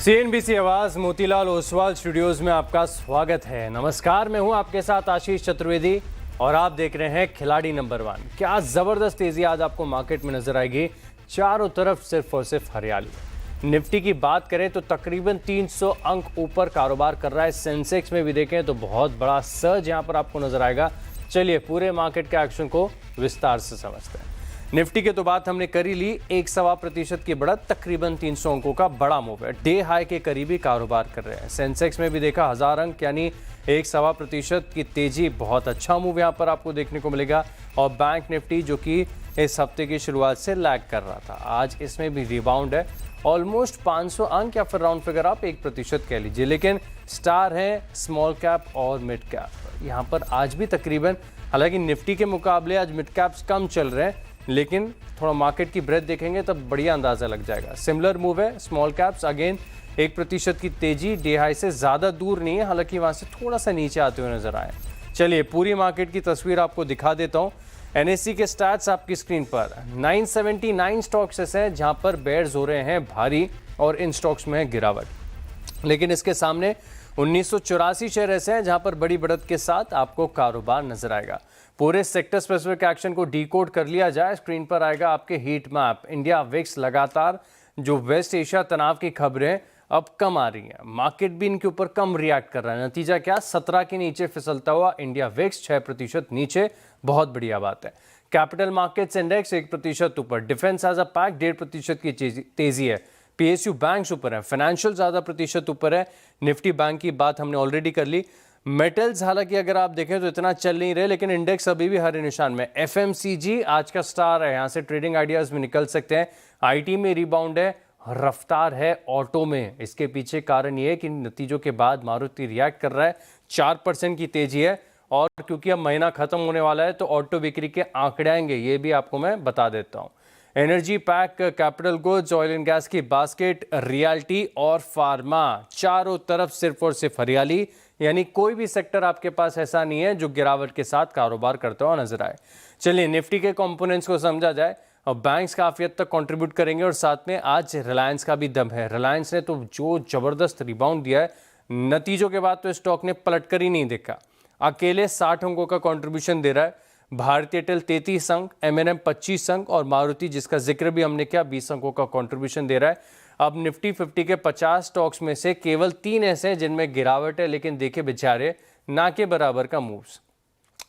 CNBC आवाज Motilal Oswal studios में आपका स्वागत है। नमस्कार, मैं हूं आपके साथ आशीष चतुर्वेदी और आप देख रहे हैं खिलाड़ी नंबर 1। क्या जबरदस्त तेजी आज आपको मार्केट में नजर आएगी। चारों तरफ सिर्फ और सिर्फ हरियाली। निफ्टी की बात करें तो तकरीबन 300 अंक ऊपर कारोबार कर रहा है। सेंसेक्स में भी देखें तो बहुत बड़ा सर्ज यहां पर आपको नजर आएगा। चलिए पूरे मार्केट के एक्शन को विस्तार से समझते हैं। निफ्टी के तो बात हमने करी ली। 1.25% की बढ़त, तकरीबन 300 अंकों का बड़ा मूव है। डे हाई के करीबी कारोबार कर रहे हैं। सेंसेक्स में भी देखा 1000 अंक यानी 1.25% की तेजी। बहुत अच्छा मूव यहां पर आपको देखने को मिलेगा। और बैंक निफ्टी जो कि इस हफ्ते की शुरुआत से लैग कर रहा था, आज इसमें भी रिबाउंड है। ऑलमोस्ट 500 अंक या फिर राउंड फिगर आप 1% कह लीजिए। लेकिन स्टार है स्मॉल कैप और मिड कैप। यहाँ पर आज भी तकरीबन, हालांकि निफ्टी के मुकाबले आज मिड कैप्स कम चल रहे हैं, लेकिन थोड़ा मार्केट की ब्रेथ देखेंगे तब बढ़िया अंदाजा लग जाएगा। सिमिलर मूव है स्मॉल कैप्स, अगेन 1% की तेजी। डे हाई से ज़्यादा दूर नहीं है, हालांकि वहाँ से थोड़ा सा नीचे आते हुए नजर आए। चलिए पूरी मार्केट की तस्वीर आपको दिखा देता हूँ। एनएससी के स्टैट्स आपकी स्क्रीन पर। 979 स्टॉक्स ऐसे हैं जहाँ पर बेयर्स हो रहे हैं भारी और इन स्टॉक्स में है गिरावट। लेकिन इसके सामने 1984 शेयर ऐसे हैं जहाँ पर बड़ी बढ़त के साथ आपको कारोबार नजर आएगा। पूरे सेक्टर स्पेसिफिक एक्शन को डीकोड कर लिया जाए, स्क्रीन पर आएगा आपके हीट मैप। इंडिया विक्स लगातार जो वेस्ट एशिया तनाव की खबरें अब कम आ रही हैं, मार्केट भी इनके ऊपर कम रिएक्ट कर रहा है। नतीजा क्या, 17 के नीचे फिसलता हुआ इंडिया विक्स 6% नीचे। बहुत बढ़िया बात है। कैपिटल मार्केट्स इंडेक्स 1% ऊपर। डिफेंस एज अ पैक 1.5% की तेजी है। पीएसयू बैंक्स ऊपर है। फाइनेंशियल ज्यादा प्रतिशत ऊपर है। निफ्टी बैंक की बात हमने ऑलरेडी कर ली। मेटल्स हालांकि अगर आप देखें तो इतना चल नहीं रहे, लेकिन इंडेक्स अभी भी हरे निशान में। एफएमसीजी आज का स्टार है, यहां से ट्रेडिंग आइडियाज में निकल सकते हैं। आईटी में रिबाउंड है, रफ्तार है ऑटो में। इसके पीछे कारण ये है कि नतीजों के बाद मारुति रिएक्ट कर रहा है। 4% की तेजी है। और क्योंकि अब महीना खत्म होने वाला है तो ऑटो बिक्री के आंकड़े आएंगे, ये भी आपको मैं बता देता हूं। Energy pack, capital goods, oil and gas की बास्केट, रियल्टी और फार्मा, चारों तरफ सिर्फ और सिर्फ हरियाली। यानी कोई भी सेक्टर आपके पास ऐसा नहीं है जो गिरावट के साथ कारोबार करता हुआ नजर आए। चलिए निफ्टी के कंपोनेंट्स को समझा जाए। और बैंक्स काफी हद तक कंट्रीब्यूट करेंगे और साथ में आज रिलायंस का भी दम है। रिलायंस ने तो जो जबरदस्त रिबाउंड दिया है, नतीजों के बाद तो स्टॉक ने पलटकर ही नहीं देखा। अकेले 60 अंकों का कॉन्ट्रीब्यूशन दे रहा है। भारतीय एयरटेल 33 अंक, एमएनएम 25 अंक और मारुति जिसका जिक्र भी हमने किया 20 अंकों का कंट्रीब्यूशन दे रहा है। अब निफ्टी 50 के 50 स्टॉक्स में से केवल 3 ऐसे हैं जिनमें गिरावट है, लेकिन देखे बेचारे ना के बराबर का moves.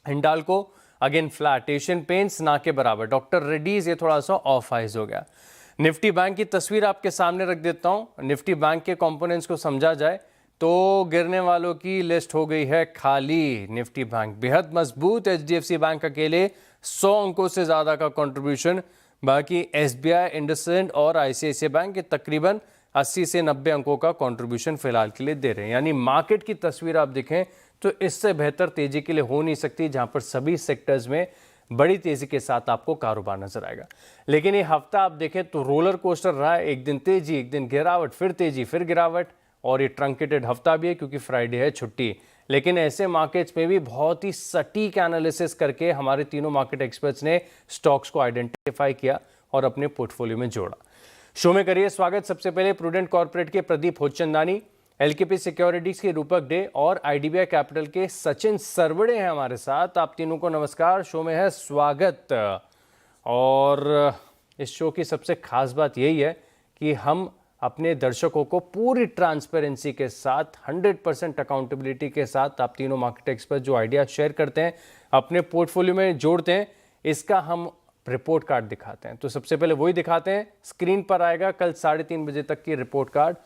Hindalco again flat, Asian paints ना के बराबर, डॉक्टर रेड्डीज ये थोड़ा सा ऑफ आइज हो गया। निफ्टी बैंक की तस्वीर आपके सामने रख देता हूं। निफ्टी बैंक के कंपोनेंट्स को समझा जाए तो गिरने वालों की लिस्ट हो गई है खाली। निफ्टी बैंक बेहद मजबूत। एचडीएफसी बैंक अकेले 100 अंकों से ज्यादा का कंट्रीब्यूशन। बाकी एसबीआई, इंडसइंड और आईसीआईसीआई बैंक के तकरीबन 80 से 90 अंकों का कंट्रीब्यूशन फिलहाल के लिए दे रहे हैं। यानी मार्केट की तस्वीर आप देखें तो इससे बेहतर तेजी के लिए हो नहीं सकती, जहां पर सभी सेक्टर्स में बड़ी तेजी के साथ आपको कारोबार नजर आएगा। लेकिन ये हफ्ता आप देखें तो रोलर कोस्टर रहा है। एक दिन तेजी, एक दिन गिरावट, फिर तेजी, फिर गिरावट। और ये ट्रंकेटेड हफ्ता भी है क्योंकि फ्राइडे है छुट्टी। लेकिन ऐसे मार्केट्स में भी बहुत ही सटीक एनालिसिस करके हमारे तीनों मार्केट एक्सपर्ट्स ने स्टॉक्स को आइडेंटिफाई किया और अपने पोर्टफोलियो में जोड़ा। शो में करिए स्वागत सबसे पहले प्रूडेंट कॉर्पोरेट के प्रदीप होचंदानी, एलकेपी सिक्योरिटीज के रूपक डे और आईडीबीआई कैपिटल के सचिन सरवड़े हैं हमारे साथ। आप तीनों को नमस्कार, शो में है स्वागत। और इस शो की सबसे खास बात यही है कि हम अपने दर्शकों को पूरी ट्रांसपेरेंसी के साथ 100% अकाउंटेबिलिटी के साथ आप तीनों मार्केट एक्सपर्ट जो आइडिया शेयर करते हैं, अपने पोर्टफोलियो में जोड़ते हैं, इसका हम रिपोर्ट कार्ड दिखाते हैं। तो सबसे पहले वही दिखाते हैं। स्क्रीन पर आएगा कल 3:30 बजे तक की रिपोर्ट कार्ड।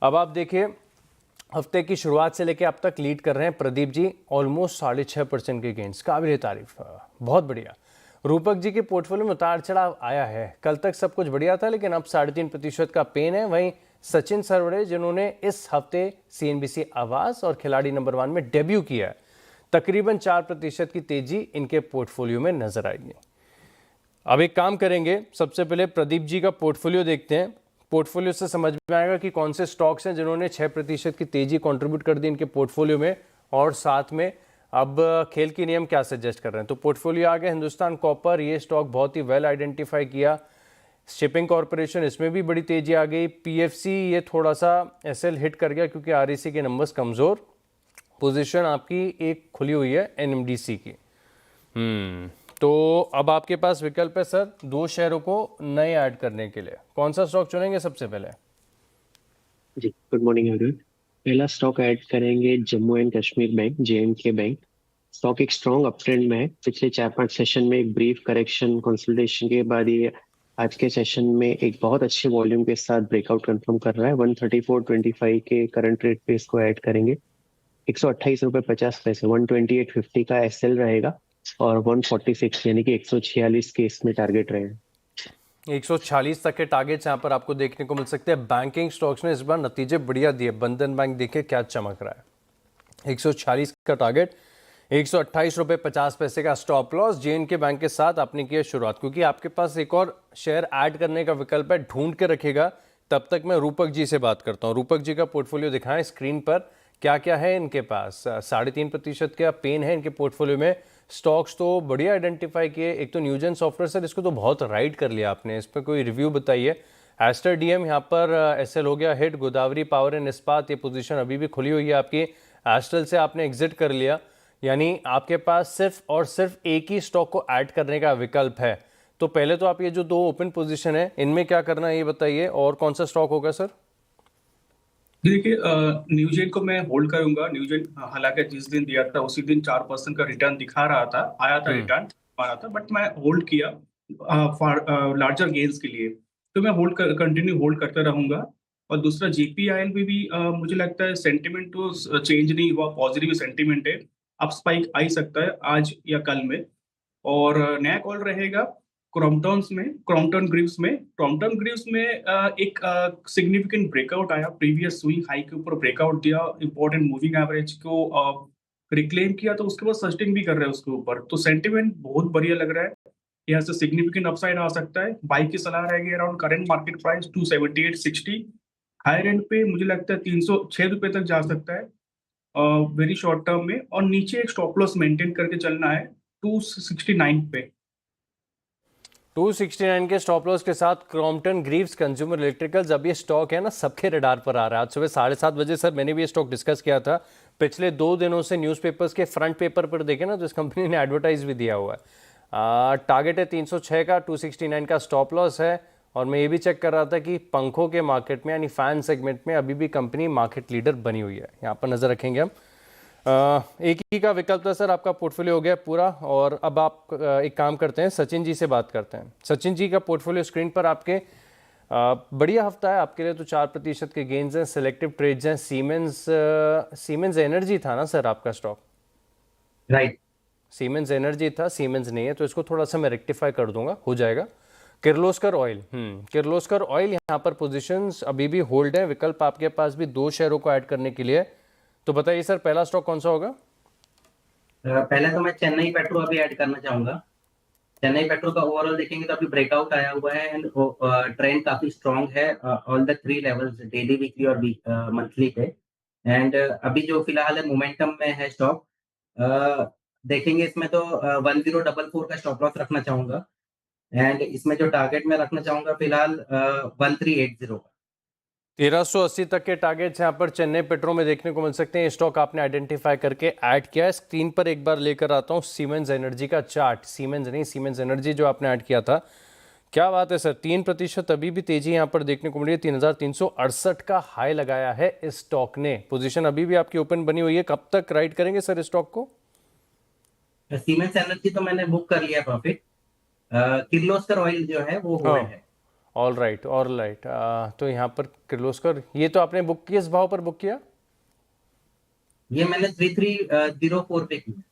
अब आप देखिए हफ्ते की शुरुआत से लेकर अब तक लीड कर रहे हैं प्रदीप जी, ऑलमोस्ट 6.5% के गेंस, काबिल तारीफ, बहुत बढ़िया। रूपक जी के पोर्टफोलियो में उतार चढ़ाव आया है। कल तक सब कुछ बढ़िया था, लेकिन अब 3.5% का पेन है। वहीं सचिन सरवड़े जिन्होंने इस हफ्ते सीएनबीसी आवाज और खिलाड़ी नंबर 1 में डेब्यू किया है, तकरीबन 4% की तेजी इनके पोर्टफोलियो में नजर आएगी। अब एक काम करेंगे, सबसे पहले प्रदीप जी का पोर्टफोलियो देखते हैं। पोर्टफोलियो से समझ में आएगा कि कौन से स्टॉक्स हैं जिन्होंने 6% की तेजी कंट्रीब्यूट कर दी इनके पोर्टफोलियो में, और साथ में अब खेल की नियम क्या सजेस्ट कर रहे हैं। तो पोर्टफोलियो आ गया हिंदुस्तान कॉपर, ये स्टॉक बहुत ही वेल आइडेंटिफाई किया। शिपिंग कॉरपोरेशन, इसमें भी बड़ी तेजी आ गई। पीएफसी ये थोड़ा सा एसएल हिट कर गया क्योंकि आरईसी के नंबर्स कमज़ोर। पोजीशन आपकी एक खुली हुई है एनएमडीसी की। तो अब आपके पास विकल्प है सर 2 शेयरों को नए ऐड करने के लिए। कौन सा स्टॉक चुनेंगे सबसे पहले? जी, गुड मॉर्निंग एवरीवन। पहला स्टॉक ऐड करेंगे Jammu and Kashmir bank, J and K bank. Stock एक स्ट्रॉन्ग अपट्रेंड में है। पिछले 4-5 सेशन में एक ब्रीफ करेक्शन कंसोलिडेशन के बाद ये आज के सेशन में एक बहुत अच्छे वॉल्यूम के साथ ब्रेकआउट कंफर्म कर रहा है। 134.25 के करंट रेट पे इसको ऐड करेंगे। 128 रुपये 50 पैसे, 128.50 का एसएल रहेगा और 146 यानी कि 146 के इसमें टारगेट रहेगा। 146 तक के टारगेट्स यहाँ पर आपको देखने को मिल सकते हैं। बैंकिंग स्टॉक्स ने इस बार नतीजे बढ़िया दिए। बंधन बैंक देखिए क्या चमक रहा है। 146 का टारगेट, 128 रुपये 50 पैसे का स्टॉप लॉस। जेएनके बैंक के साथ आपने किया शुरुआत, क्योंकि आपके पास एक और शेयर ऐड करने का विकल्प है। ढूंढ के रखेगा, तब तक मैं रूपक जी से बात करता हूँ। रूपक जी का पोर्टफोलियो दिखाएं स्क्रीन पर, क्या क्या है इनके पास। 3.5% का पेन है इनके पोर्टफोलियो में। स्टॉक्स तो बढ़िया आइडेंटिफाई किए। एक तो न्यूजन सॉफ्टवेयर, सर इसको तो बहुत राइड कर लिया आपने, इस पर कोई रिव्यू बताइए। एस्टर डीएम यहाँ पर एसएल हो गया हिट। गोदावरी पावर एंड इस्पात, ये पोजीशन अभी भी खुली हुई है आपकी। एस्ट्रल से आपने एग्जिट कर लिया, यानी आपके पास सिर्फ और सिर्फ एक ही स्टॉक को ऐड करने का विकल्प है। तो पहले तो आप ये जो 2 ओपन पोजीशन है इनमें क्या करना है ये बताइए, और कौन सा स्टॉक होगा सर? देखिए, न्यूजेन को मैं होल्ड करूंगा। न्यूजेन हालांकि जिस दिन दिया था उसी दिन 4% का रिटर्न दिखा रहा था, आया था रिटर्न आ रहा था, बट मैं होल्ड किया फॉर लार्जर गेन्स के लिए। तो मैं कंटिन्यू होल्ड करता रहूंगा। और दूसरा जेपीआईएल भी मुझे लगता है सेंटिमेंट तो चेंज नहीं हुआ, पॉजिटिव सेंटिमेंट है। अप स्पाइक आ ही सकता है आज या कल में। और नया कॉल रहेगा क्रॉम्पटन ग्रीव्स में एक सिग्निफिकेंट ब्रेकआउट आया। प्रीवियस स्विंग हाई के ऊपर ब्रेकआउट दिया, इंपॉर्टेंट मूविंग एवरेज को रिक्लेम किया, तो उसके बाद सस्टेन भी कर रहे हैं उसके ऊपर। तो सेंटिमेंट बहुत बढ़िया लग रहा है। यहाँ से सिग्निफिकेंट अपसाइड आ सकता है। बाई की सलाह रहेगी around current market price 278.60। Higher end पे मुझे लगता है 306 रुपए तक जा सकता है वेरी शॉर्ट टर्म में। और नीचे एक स्टॉप लॉस मेंटेन करके चलना है 269 पे। 269 के स्टॉप लॉस के साथ क्रॉम्पटन ग्रीव्स कंज्यूमर इलेक्ट्रिकल्स। अब ये स्टॉक है ना सबके रडार पर आ रहा है। आज सुबह 7:30 बजे सर मैंने भी ये स्टॉक डिस्कस किया था। पिछले 2 दिनों से न्यूज़पेपर्स के फ्रंट पेपर पर देखे ना, तो इस कंपनी ने एडवर्टाइज भी दिया हुआ है। टारगेट है 306 का, 269 का स्टॉप लॉस है। और मैं ये भी चेक कर रहा था कि पंखों के मार्केट में यानी फैन सेगमेंट में अभी भी कंपनी मार्केट लीडर बनी हुई है। यहाँ पर नज़र रखेंगे हम। एक ही का विकल्प था सर, आपका पोर्टफोलियो हो गया पूरा। और अब आप एक काम करते हैं, सचिन जी से बात करते हैं। सचिन जी का पोर्टफोलियो स्क्रीन पर आपके। बढ़िया हफ्ता है आपके लिए, तो 4% के गेंस हैं, सिलेक्टिव ट्रेड्स हैं। सीमेंस एनर्जी था ना सर आपका स्टॉक? राइट। सीमेंस एनर्जी था, सीमेंस नहीं है, तो इसको थोड़ा सा मैं रेक्टिफाई कर दूंगा, हो जाएगा। किर्लोस्कर ऑयल, किर्लोस्कर ऑयल यहाँ पर पोजीशंस अभी भी होल्ड है। विकल्प आपके पास भी 2 शेयरों को ऐड करने के लिए। तो बताइए सर पहला स्टॉक कौन सा होगा? पहले तो मैं चेन्नई पेट्रो अभी ऐड करना चाहूंगा। चेन्नई पेट्रो का ओवरऑल देखेंगे तो अभी ब्रेकआउट आया हुआ है एंड ट्रेंड काफी स्ट्रांग है all the 3 levels, daily, weekly और मंथली पे। एंड अभी जो फिलहाल है मोमेंटम में है स्टॉक। देखेंगे इसमें तो 1044 का स्टॉप लॉस रखना चाहूंगा। एंड इसमें जो टारगेट मैं रखना चाहूंगा फिलहाल 1380 का। 1380 तक के टारगेट्स यहाँ पर चेन्नई पेट्रो में देखने को मिल सकते हैं। ये स्टॉक आपने आइडेंटिफाई करके ऐड किया है। स्क्रीन पर एक बार लेकर आता हूँ सीमेंस एनर्जी का चार्ट। सीमेंस एनर्जी जो आपने ऐड किया था, क्या बात है सर, 3% अभी भी तेजी यहाँ पर देखने को मिली है। 3368 का हाई लगाया है इस स्टॉक ने। पोजीशन अभी भी आपकी ओपन बनी हुई है। कब तक राइड करेंगे सर इस स्टॉक को? सीमेंस एनर्जी तो मैंने बुक कर लिया प्रॉफिट। किर्लोस्कर ऑयल जो है वो होल्ड है। All right. तो यहाँ पर किर्लोस्कर, ये तो आपने बुक किया, इस भाव पर बुक किया? ये मैंने 3304 पे किया।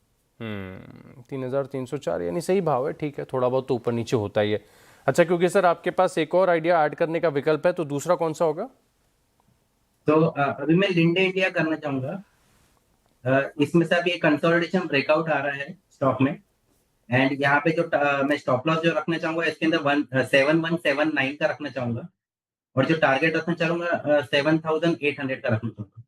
3304 यानी सही भाव है, ठीक है। थोड़ा बहुत तो ऊपर नीचे होता ही है। अच्छा, क्योंकि सर आपके पास एक और आइडिया ऐड करने का विकल्प है, तो दूसरा कौन सा होगा? तो अभी मैं लिंडे इंडिया करना चाहूंगा। इसमें से अभी एक कंसोलिडेशन ब्रेकआउट आ रहा है स्टॉक में। एंड यहाँ पे जो मैं स्टॉप लॉस जो रखना चाहूंगा इसके अंदर 7179 का रखना चाहूंगा। और जो टारगेट रखना चाहूंगा 7800 का रखना चाहूंगा।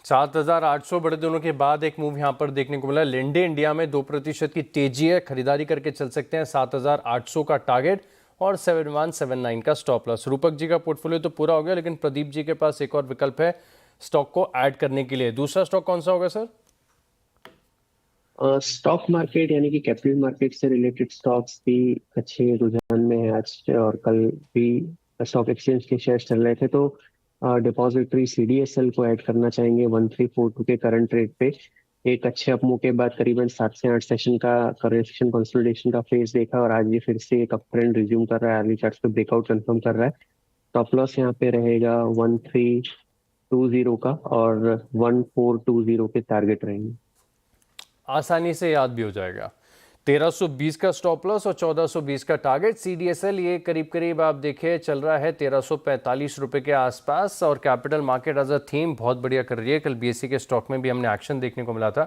7800 बड़े दिनों के बाद एक मूव यहाँ पर देखने को मिला। लिंडे इंडिया में 2% की तेजी है, खरीदारी करके चल सकते हैं। 7800 का टारगेट और 7179 का स्टॉप लॉस। रूपक जी का पोर्टफोलियो तो पूरा हो गया, लेकिन प्रदीप जी के पास एक और विकल्प है स्टॉक को ऐड करने के लिए। दूसरा स्टॉक कौन सा होगा सर? स्टॉक मार्केट यानी कि कैपिटल मार्केट से रिलेटेड स्टॉक्स भी अच्छे रुझान में है आज और कल भी स्टॉक एक्सचेंज के शेयर चल रहे थे, तो डिपॉजिटरी सीडीएसएल को ऐड करना चाहेंगे 1342 के करंट रेट पे। एक अच्छे अपमूव के बाद करीबन 7 से 8 सेशन का करेक्शन कंसोलिडेशन का फेज देखा और आज ये फिर से एक अप ट्रेंड रिज्यूम कर रहा है, अर्ली चार्ट पे ब्रेकआउट कंफर्म कर रहा है। टॉप लॉस यहाँ पे रहेगा 1320 का और 1420 के टारगेट रहेंगे। आसानी से याद भी हो जाएगा। 1320 का स्टॉप लॉस और 1420 का टारगेट। सीडीएसएल ये करीब करीब आप देखिए चल रहा है 1345 रुपए के आसपास। और capital market as a theme बहुत बढ़िया कर रही है। कल बीएससी के स्टॉक में भी हमने एक्शन देखने को मिला था,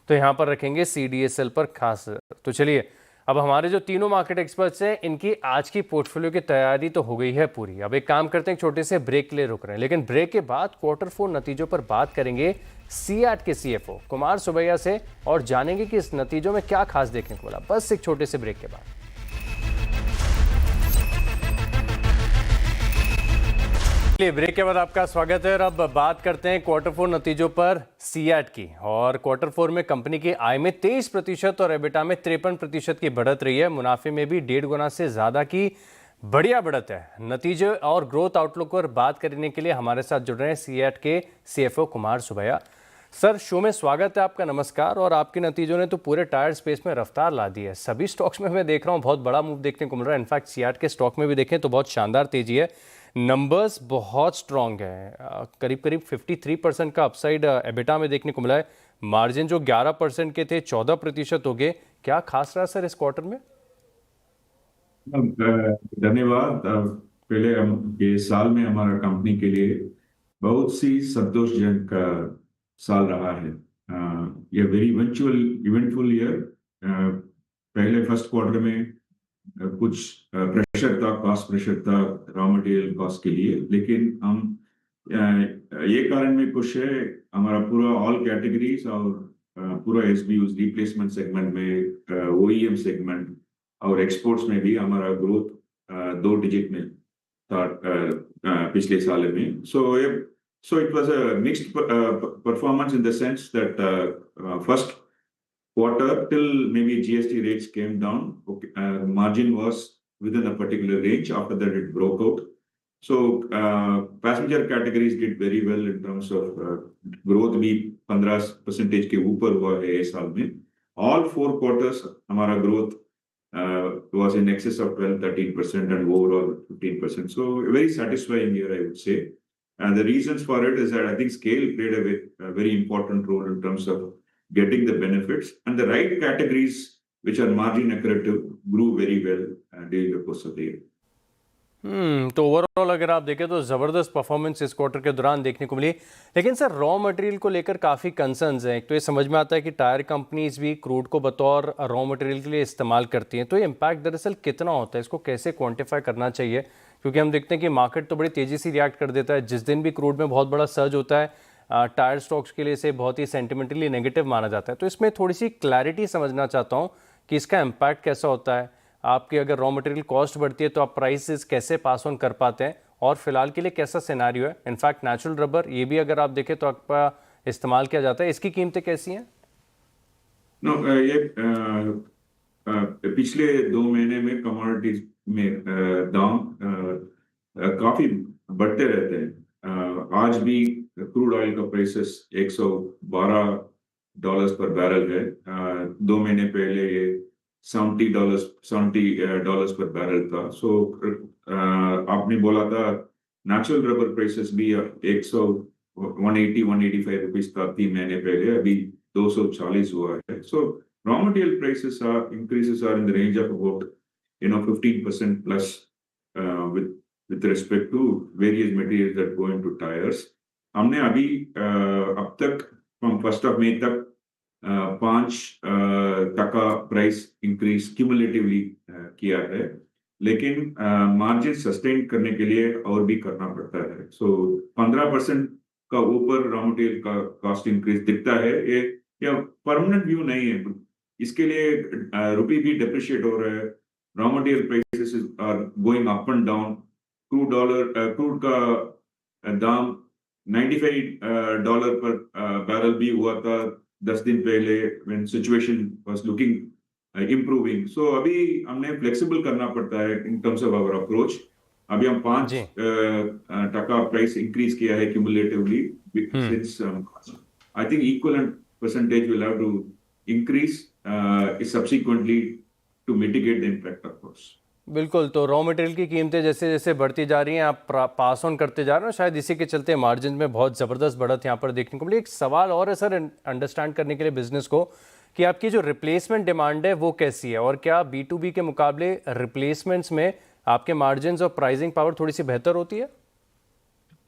तो यहाँ पर रखेंगे सीडीएसएल पर खास। तो चलिए, अब हमारे जो तीनों मार्केट एक्सपर्ट्स हैं इनकी आज की पोर्टफोलियो की तैयारी तो हो गई है पूरी। अब एक काम करते हैं, एक छोटे से ब्रेक के लिए रुक रहे हैं, लेकिन ब्रेक के बाद क्वार्टर 4 नतीजों पर बात करेंगे सीएट के सीएफओ कुमार सुबैया से और जानेंगे कि इस नतीजों में क्या खास देखने को मिला। बस एक छोटे से ब्रेक के बाद। ब्रेक के बाद आपका स्वागत है और अब बात करते हैं क्वार्टर 4 नतीजों पर सीएट की। और क्वार्टर 4 में कंपनी की आय में 23% और एबिटा में 53% की बढ़त रही है। मुनाफे में भी 1.5 गुना से ज्यादा की बढ़िया बढ़त है। नतीजे और ग्रोथ आउटलुक पर बात करने के लिए हमारे साथ जुड़ रहे हैं सीएट के CFO Kumar Subbaiah. Sir, show में स्वागत है आपका, नमस्कार। और आपके नतीजों ने तो पूरे टायर स्पेस में रफ्तार ला दी है। सभी स्टॉक्स में मैं देख रहा हूँ बहुत बड़ा मूव देखने को मिल रहा है। इनफैक्ट सीएट के स्टॉक में भी देखें तो बहुत शानदार तेजी है, नंबर्स बहुत स्ट्रांग है। करीब करीब 53% का अपसाइड एबिटा में देखने को मिला है। मार्जिन जो 11% के थे 14% हो गए। क्या खास रहा सर इस क्वार्टर में? धन्यवाद। पहले ये साल में हमारा कंपनी के लिए बहुत सी संतोषजनक साल रहा है। ये वेरी इवेंटफुल ईयर। पहले फर्स्ट क्वार्टर में कुछ प्रेशर था, कॉस्ट प्रेशर था रॉ मटेरियल कॉस्ट के लिए, लेकिन हम ये कारण में खुश है, हमारा पूरा ऑल कैटेगरीज और पूरा एसबीयूज रिप्लेसमेंट सेगमेंट में, ओईएम सेगमेंट और एक्सपोर्ट्स में भी हमारा ग्रोथ 2 डिजिट में था पिछले साल में। So it was a mixed performance in the sense that first quarter till maybe GST rates came down, margin was within a particular range. After that, it broke out. So passenger categories did very well in terms of growth. भी 15% के ऊपर हुआ है इस साल में। All 4 quarters हमारा growth was in excess of 12-13% and overall 15%. So a very satisfying year, I would say. And the reasons for it is that I think scale played a very important role in terms of getting the benefits, and the right categories which are margin accretive grew very well during the course of the year. तो overall अगर आप देखें तो ज़बरदस्त performance इस quarter के दौरान देखने को मिली। लेकिन सर, रॉ मटेरियल को लेकर काफ़ी कंसर्न्स हैं। एक तो ये समझ में आता है कि टायर कंपनीज भी क्रूड को बतौर रॉ मटेरियल के लिए इस्तेमाल करती हैं, तो ये इम्पैक्ट दरअसल कितना होता है, इसको कैसे क्वान्टिफाई करना चाहिए? क्योंकि हम देखते हैं कि मार्केट तो बड़ी तेज़ी से रिएक्ट कर देता है। जिस दिन भी क्रूड में बहुत बड़ा सर्ज होता है, टायर स्टॉक्स के लिए इसे बहुत ही सेंटिमेंटली नेगेटिव माना जाता है। तो इसमें थोड़ी सी क्लैरिटी समझना चाहता हूँ कि इसका इम्पैक्ट कैसा होता है। आपकी अगर रॉ मटेरियल कॉस्ट बढ़ती है तो आप प्राइसेस कैसे पास ऑन कर पाते हैं, और फिलहाल के लिए कैसा सिनेरियो है? इनफैक्ट नेचुरल रबर ये भी अगर आप देखें तो आपका इस्तेमाल किया जाता है, इसकी कीमतें कैसी हैं? ये पिछले 2 महीने में कमोडिटीज में दाम काफी बढ़ते रहते हैं। आज भी क्रूड ऑयल का प्राइसेस $112 पर बैरल है। 2 महीने पहले ये $70 पर बैरल था। सो आपने बोला था नेचुरल रबर प्राइसेस भी 180-185 रुपीज था 3 महीने पहले, अभी 240 हुआ है। सो raw material prices increases are in the range of about 15% plus with respect to various materials that go into tires. हमने अभी अब तक from 1st of May तक 5% प्राइस इंक्रीज क्यूमुलेटिवली किया है, लेकिन मार्जिन सस्टेन करने के लिए और भी करना पड़ता है। सो 15% का ऊपर रॉ मटेरियल का कॉस्ट इंक्रीज दिखता है। ये परमानेंट व्यू नहीं है। इसके लिए रुपी भी डिप्रिशिएट हो रहा है, raw material prices are going up and down. Crude का दाम $95 पर बैरल भी हुआ था 10 दिन पहले when situation was looking improving. So अभी हमने flexible करना पड़ता है in terms of our approach. अभी हम 5% प्राइस इंक्रीज किया है cumulatively since I think equivalent percentage will have to increase subsequently to mitigate the impact of course. बिल्कुल, तो रॉ मटेरियल की कीमतें जैसे जैसे बढ़ती जा रही हैं आप पास ऑन करते जा रहे हो, शायद इसी के चलते मार्जिन में बहुत ज़बरदस्त बढ़त यहाँ पर देखने को मिली। एक सवाल और है सर अंडरस्टैंड करने के लिए बिजनेस को, कि आपकी जो रिप्लेसमेंट डिमांड है वो कैसी है, और क्या B2B के मुकाबले रिप्लेसमेंट्स में आपके मार्जिन और प्राइसिंग पावर थोड़ी सी बेहतर होती है?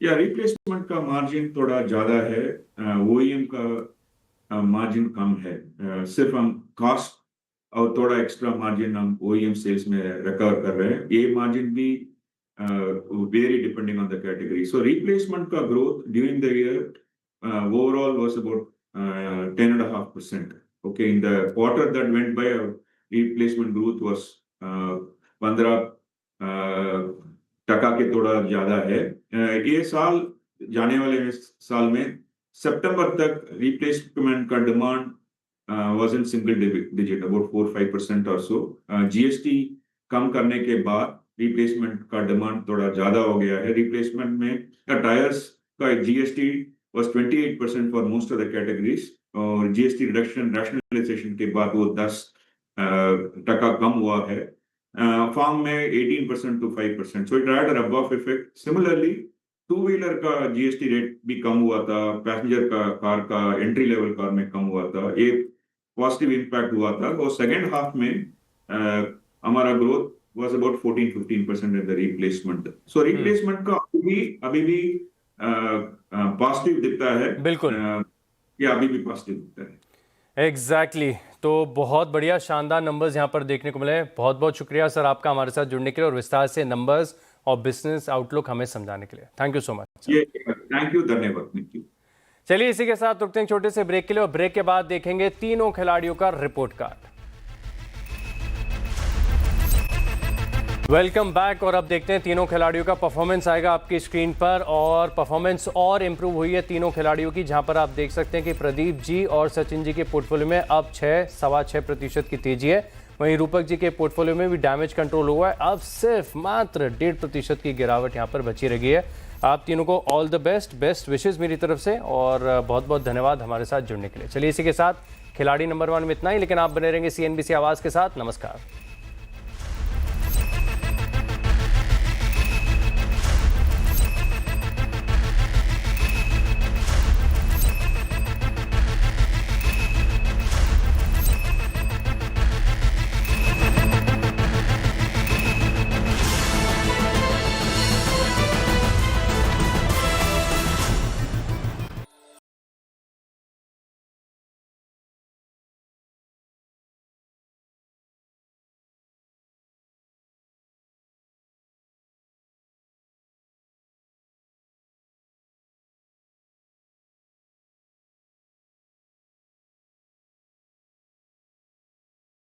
या रिप्लेसमेंट का मार्जिन थोड़ा ज़्यादा है, OEM का मार्जिन कम है। सिर्फ हम कॉस्ट और थोड़ा एक्स्ट्रा मार्जिन हम OEM सेल्स में रिकवर कर रहे हैं। ये मार्जिन भी very depending on the category. So replacement का growth during the year overall was about 10.5%. Okay, in the quarter that went by, our replacement growth was 15% के थोड़ा ज्यादा है। ये साल जाने वाले साल में सितंबर तक रिप्लेसमेंट का demand was in single digit, about 4-5% or so. GST कम करने के बाद रिप्लेसमेंट का डिमांड थोड़ा ज्यादा हो गया है। रिप्लेसमेंट में टायर्स का GST was 28% for most of the categories, और GST रिडक्शन रैशनलाइजेशन के बाद वो 10% कम हुआ है। फार्म में 18% to 5%, so it had a rub-off effect. Similarly, two wheeler का GST रेट भी कम हुआ था, पैसेंजर का कार का एंट्री लेवल कार में कम हुआ था, ये पॉजिटिव इम्पैक्ट हुआ था। और सेकेंड हाफ में हमारा growth was about 14-15% in the replacement. So replacement का अभी भी पॉजिटिव दिखता है। बिल्कुल, ये अभी भी पॉजिटिव दिखता है। एग्जैक्टली तो बहुत बढ़िया शानदार नंबर्स यहाँ पर देखने को मिले। बहुत बहुत शुक्रिया सर आपका हमारे साथ जुड़ने के लिए और विस्तार से नंबर्स और बिजनेस आउटलुक हमें समझाने के लिए। Thank you so much. Thank you, धन्यवाद। Thank you. चलिए इसी के साथ रुकते हैं छोटे से ब्रेक के लिए, और ब्रेक के बाद देखेंगे तीनों खिलाड़ियों का रिपोर्ट कार्ड। वेलकम बैक, और अब देखते हैं तीनों खिलाड़ियों का परफॉर्मेंस आएगा आपकी स्क्रीन पर, और परफॉर्मेंस और इम्प्रूव हुई है तीनों खिलाड़ियों की, जहां पर आप देख सकते हैं कि प्रदीप जी और सचिन जी के पोर्टफोलियो में अब 6-6.25% की तेजी है। वहीं रूपक जी के पोर्टफोलियो में भी डैमेज कंट्रोल हुआ है, अब सिर्फ मात्र 1.5% की गिरावट यहाँ पर बची रह गई है। आप तीनों को ऑल द बेस्ट विशेज़ मेरी तरफ से, और बहुत बहुत धन्यवाद हमारे साथ जुड़ने के लिए। चलिए इसी के साथ खिलाड़ी नंबर 1 में इतना ही, लेकिन आप बने रहेंगे CNBC आवाज़ के साथ। नमस्कार।